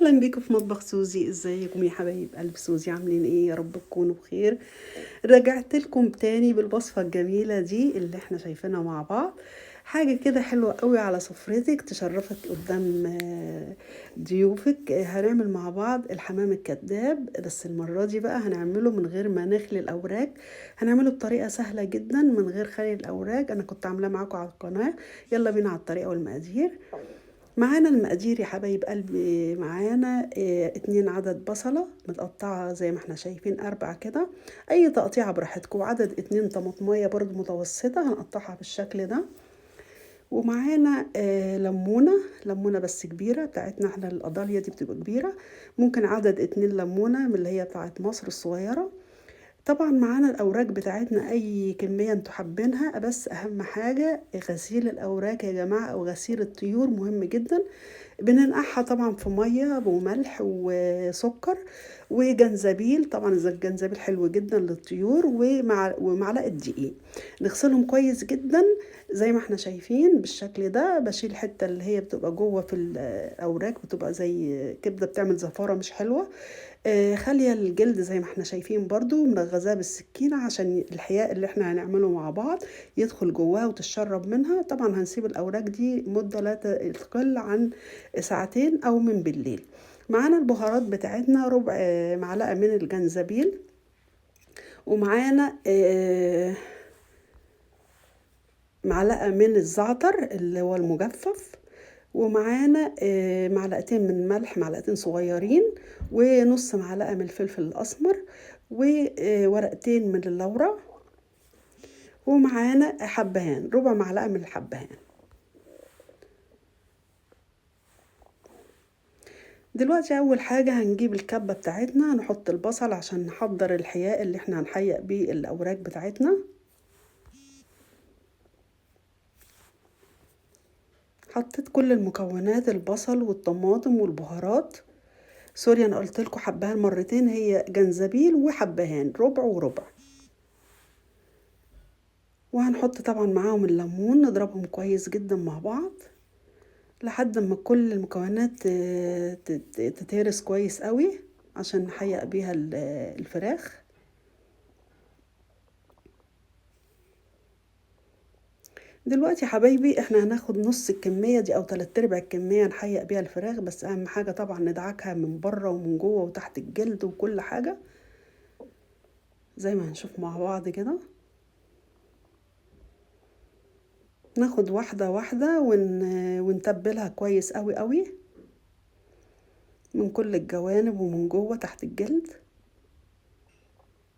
اهلا بيكم في مطبخ سوزي. ازيكم يا حبايب قلب سوزي؟ عاملين ايه؟ يا رب تكونوا بخير. رجعت لكم تاني بالوصفه الجميله دي اللي احنا شايفينها مع بعض. حاجه كده حلوه قوي على سفرتك تشرفك قدام ضيوفك. هنعمل مع بعض الحمام الكذاب، بس المره دي بقى هنعمله من غير ما نخلي الاوراق. هنعمله بطريقه سهله جدا من غير خلي الاوراق. انا كنت عاملاه معاكم على القناه. يلا بينا على الطريقه والمقادير. معانا المقادير يا حبايب قلبي. معانا 2 عدد بصلة متقطعة زي ما احنا شايفين 4 كده. اي تقطيعة براحتكم. وعدد 2 طماطمية برضو متوسطة هنقطعها بالشكل ده. ومعانا لمونة بس كبيرة، بتاعتنا احنا القضالية دي بتبقى كبيرة. ممكن عدد 2 لمونة من اللي هي بتاعت مصر الصغيرة. طبعا معانا الاوراق بتاعتنا اي كميه انتوا حابينها، بس اهم حاجه غسيل الاوراق يا جماعه، او غسيل الطيور مهم جدا. بننقعها طبعا في ميه وملح وسكر وجنزبيل. طبعا الجنزبيل حلو جدا للطيور، ومعلقه دقيق. نغسلهم كويس جدا زي ما احنا شايفين بالشكل ده. بشيل الحته اللي هي بتبقى جوه في الاوراق، بتبقى زي كبده بتعمل زفاره مش حلوه. خالية الجلد زي ما احنا شايفين، برضو منغذاه بالسكينة عشان الحياء اللي احنا هنعمله مع بعض يدخل جواها وتشرب منها. طبعا هنسيب الأوراق دي مدة لا تقل عن ساعتين أو من بالليل. معانا البهارات بتاعتنا ربع معلقة من الجنزبيل، ومعانا معلقة من الزعتر اللي هو المجفف، ومعانا معلقتين من ملح، معلقتين صغيرين، ونص معلقة من الفلفل الأسمر، وورقتين من اللورة، ومعانا حبهان، ربع معلقة من الحبهان. دلوقتي أول حاجة هنجيب الكبة بتاعتنا، نحط البصل عشان نحضر الحياء اللي احنا هنحيق بيه الأوراق بتاعتنا. حطيت كل المكونات، البصل والطماطم والبهارات. سوري انا قلت لكم حبهان مرتين، هي جنزبيل وحبهان، ربع وربع. وهنحط طبعا معاهم الليمون، نضربهم كويس جدا مع بعض لحد ما كل المكونات تتهرس كويس قوي عشان نحيق بيها الفراخ. دلوقتي يا حبايبي احنا هناخد نص الكمية دي او 3/4 الكمية نحيق بيها الفراخ. بس اهم حاجة طبعا ندعكها من بره ومن جوه وتحت الجلد وكل حاجة زي ما هنشوف مع بعض كده. ناخد واحدة واحدة ونتبلها كويس قوي قوي من كل الجوانب ومن جوه تحت الجلد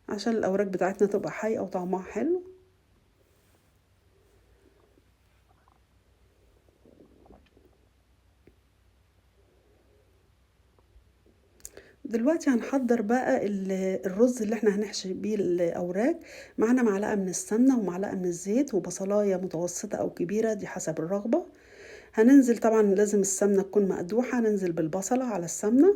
عشان الاوراق بتاعتنا تبقى حية وطعمها حلو. دلوقتي هنحضر بقى الرز اللي احنا هنحشي بيه الاوراق. معانا معلقة من السمنة ومعلقة من الزيت وبصلاية متوسطة او كبيرة، دي حسب الرغبة. هننزل طبعا لازم السمنة تكون مقدوحة، ننزل بالبصلة على السمنة.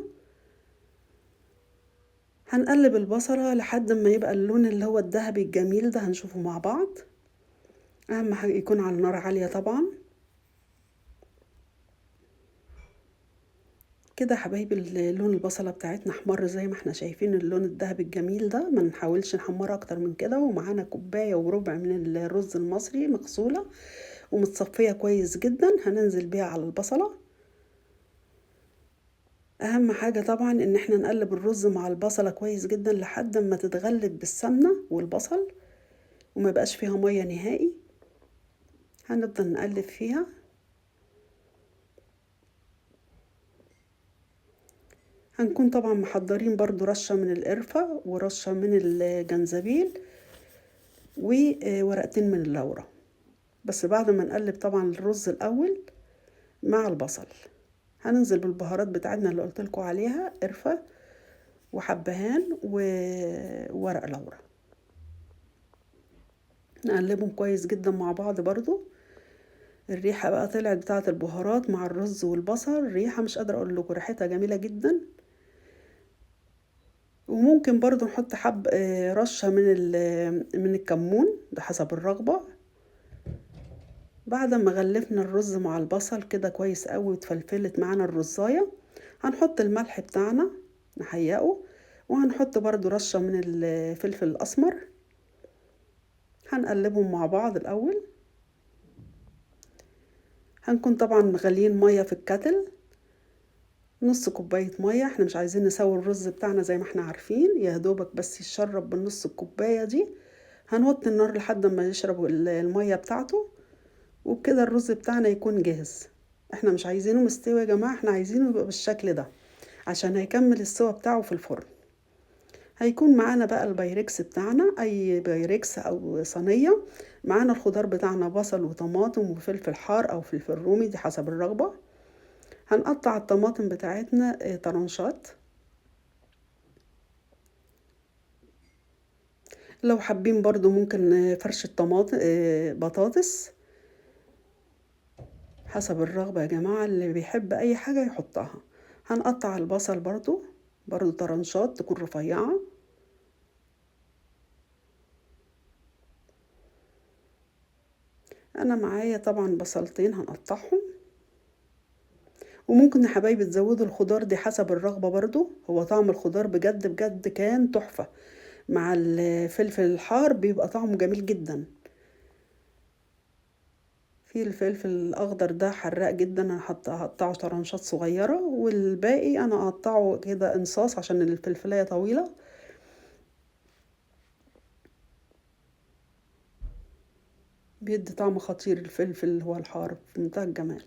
هنقلب البصلة لحد ما يبقى اللون اللي هو الذهبي الجميل ده، هنشوفه مع بعض. اهم حاجة يكون على نار عالية طبعا. كده حبايبي لون البصلة بتاعتنا احمر زي ما احنا شايفين، اللون الذهبي الجميل ده. ما نحاولش نحمرها اكتر من كده. ومعانا كوباية وربع من الرز المصري مغسولة ومتصفية كويس جدا، هننزل بيها على البصلة. اهم حاجة طبعا ان احنا نقلب الرز مع البصلة كويس جدا لحد ما تتغلب بالسمنة والبصل وما يبقاش فيها مية نهائي. هنفضل نقلب فيها. هنكون طبعا محضرين برضو رشة من القرفة ورشة من الجنزبيل وورقتين من اللورة، بس بعد ما نقلب طبعا الرز الأول مع البصل. هننزل بالبهارات بتاعتنا اللي قلت لكم عليها، قرفة وحبهان وورق لورا. نقلبهم كويس جدا مع بعض. برضو الريحة بقى طلعت بتاعة البهارات مع الرز والبصل، ريحة مش قادرة اقول لكم، ريحتها جميلة جدا. وممكن برضو نحط رشة من الكمون، ده حسب الرغبة. بعد ما غلفنا الرز مع البصل كده كويس قوي واتفلفلت معانا الرزاية، هنحط الملح بتاعنا نحيقه، وهنحط برضو رشة من الفلفل الأسمر. هنقلبهم مع بعض الأول. هنكون طبعا مغليين مية في الكتل، نص كوباية مية. احنا مش عايزين نسوي الرز بتاعنا زي ما احنا عارفين، يا دوبك بس يشرب بالنص الكوباية دي. هنوطي النار لحد ما يشرب المية بتاعته، وبكده الرز بتاعنا يكون جاهز. احنا مش عايزينه مستوي يا جماعة، احنا عايزينه يبقى بالشكل ده عشان هيكمل السوا بتاعه في الفرن. هيكون معانا بقى البايركس بتاعنا، اي بايركس او صينية. معانا الخضار بتاعنا بصل وطماطم وفلفل حار او فلفل رومي، دي حسب الرغبة. هنقطع الطماطم بتاعتنا طرنشات. لو حابين برضو ممكن فرشة طماطم بطاطس، حسب الرغبة يا جماعة، اللي بيحب اي حاجة يحطها. هنقطع البصل برضو طرنشات تكون رفيعة. انا معايا طبعا بصلتين هنقطعهم. وممكن يا حبايبي تزودوا الخضار دي حسب الرغبة برضو. هو طعم الخضار بجد بجد كان تحفة مع الفلفل الحار، بيبقى طعمه جميل جدا. في الفلفل الاخضر ده حراق جدا، انا هقطعه طرنشات صغيرة، والباقي انا اقطعه كده انصاص عشان الفلفلاية طويلة. بيدي طعم خطير الفلفل اللي هو الحار في منتهى الجمال.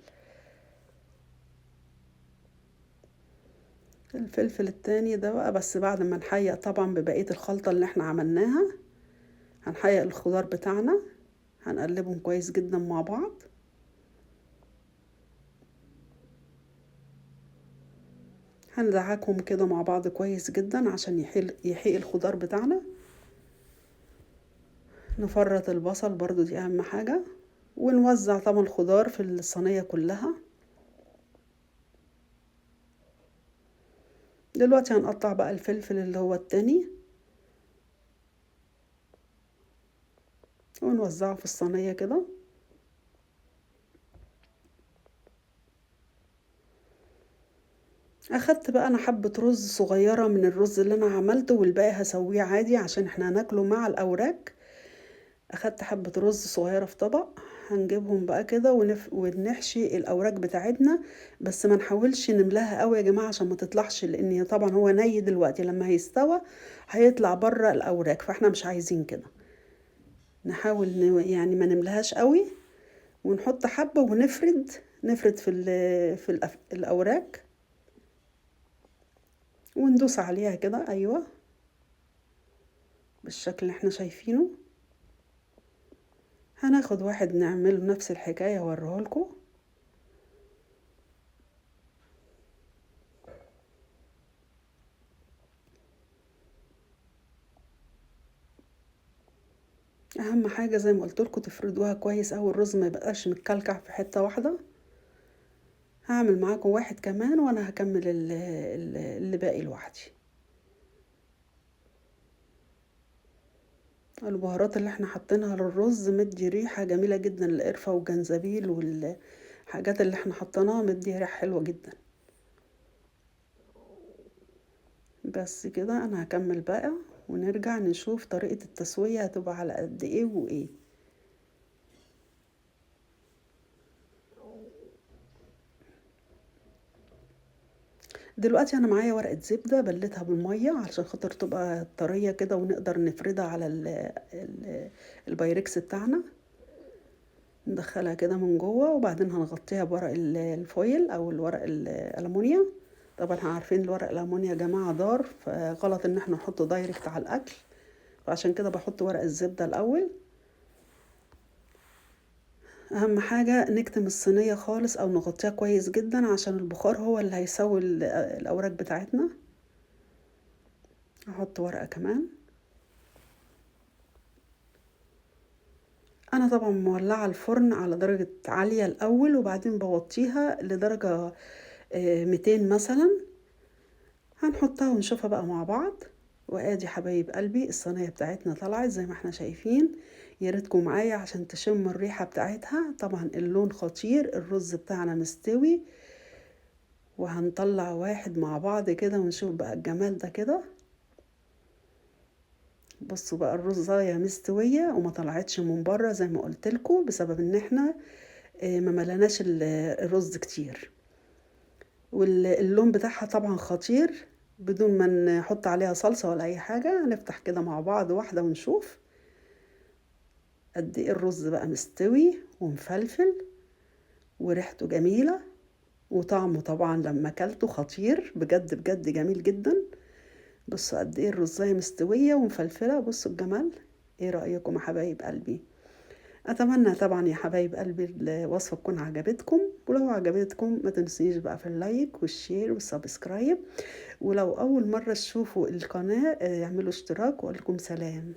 الفلفل التاني ده بقى بس بعد ما نحيق طبعا ببقية الخلطة اللي احنا عملناها. هنحيق الخضار بتاعنا، هنقلبهم كويس جدا مع بعض. هندعكهم كده مع بعض كويس جدا عشان يحيق الخضار بتاعنا. نفرط البصل برضو، دي اهم حاجة. ونوزع طبعا الخضار في الصينية كلها. دلوقتي هنقطع بقى الفلفل اللي هو التاني، ونوزعه في الصينية كده. اخدت بقى انا حبة رز صغيرة من الرز اللي انا عملته، والباقي هسويه عادي عشان احنا هناكله مع الاوراق. اخدت حبة رز صغيرة في طبق. هنجيبهم بقى كده ونحشي الاوراق بتاعتنا. بس ما نحاولش نملاها قوي يا جماعة عشان ما تطلعش، لان طبعا هو ني دلوقتي، لما هيستوى هيطلع بره الاوراق، فاحنا مش عايزين كده. نحاول يعني ما نملهاش قوي، ونحط حبة نفرد في الاوراق، وندوس عليها كده. ايوه، بالشكل اللي احنا شايفينه. هناخد واحد نعمله نفس الحكاية اوريهولكم. اهم حاجة زي ما قلت لكم تفردوها كويس اوي، الرز ما يبقاش متكلكع في حتة واحدة. هعمل معاكم واحد كمان وانا هكمل اللي باقي لوحدي. البهارات اللي احنا حاطينها للرز مدي ريحة جميلة جدا، القرفة والجنزبيل والحاجات اللي احنا حطيناها مدي ريحة حلوة جدا. بس كده انا هكمل بقى، ونرجع نشوف طريقة التسوية هتبقى على قد ايه وايه. دلوقتي انا معايا ورقة زبدة بلتها بالمية علشان خاطر تبقى طرية كده، ونقدر نفردها على البايركس بتاعنا. ندخلها كده من جوه، وبعدين هنغطيها بورق الفويل او الورق الالومنيا. طبعا احنا عارفين الورق الالومنيا يا جماعة ضار، فغلط ان احنا نحطه دايركت على الاكل، فعشان كده بحط ورق الزبدة الاول. اهم حاجة نكتم الصينية خالص او نغطيها كويس جدا عشان البخار هو اللي هيسوي الاوراق بتاعتنا. احط ورقة كمان. انا طبعا مولعة الفرن على درجة عالية الاول، وبعدين بوطيها لدرجة 200 مثلا. هنحطها ونشوفها بقى مع بعض. وادي حبايب قلبي الصينية بتاعتنا طلعت زي ما احنا شايفين. يا ريتكم معايا عشان تشموا الريحة بتاعتها. طبعا اللون خطير، الرز بتاعنا مستوي وهنطلع واحد مع بعض كده ونشوف بقى الجمال ده كده. بصوا بقى الرزاية مستوية وما طلعتش من بره زي ما قلت لكم، بسبب ان احنا ما ملناش الرز كتير. واللون بتاعها طبعا خطير، بدون ما نحط عليها صلصة ولا اي حاجة. هنفتح كده مع بعض واحدة ونشوف قد ايه الرز بقى مستوي ومفلفل وريحته جميلة، وطعمه طبعا لما اكلته خطير بجد بجد جميل جدا. بصوا قد ايه الرزاية مستوية ومفلفلة، بصوا الجمال. ايه رأيكم يا حبايب قلبي؟ اتمنى طبعا يا حبايب قلبي الوصفة تكون عجبتكم، ولو عجبتكم ما تنسيش بقى في اللايك والشير والسبسكرايب، ولو اول مرة تشوفوا القناة اعملوا اشتراك، وأقول لكم سلام.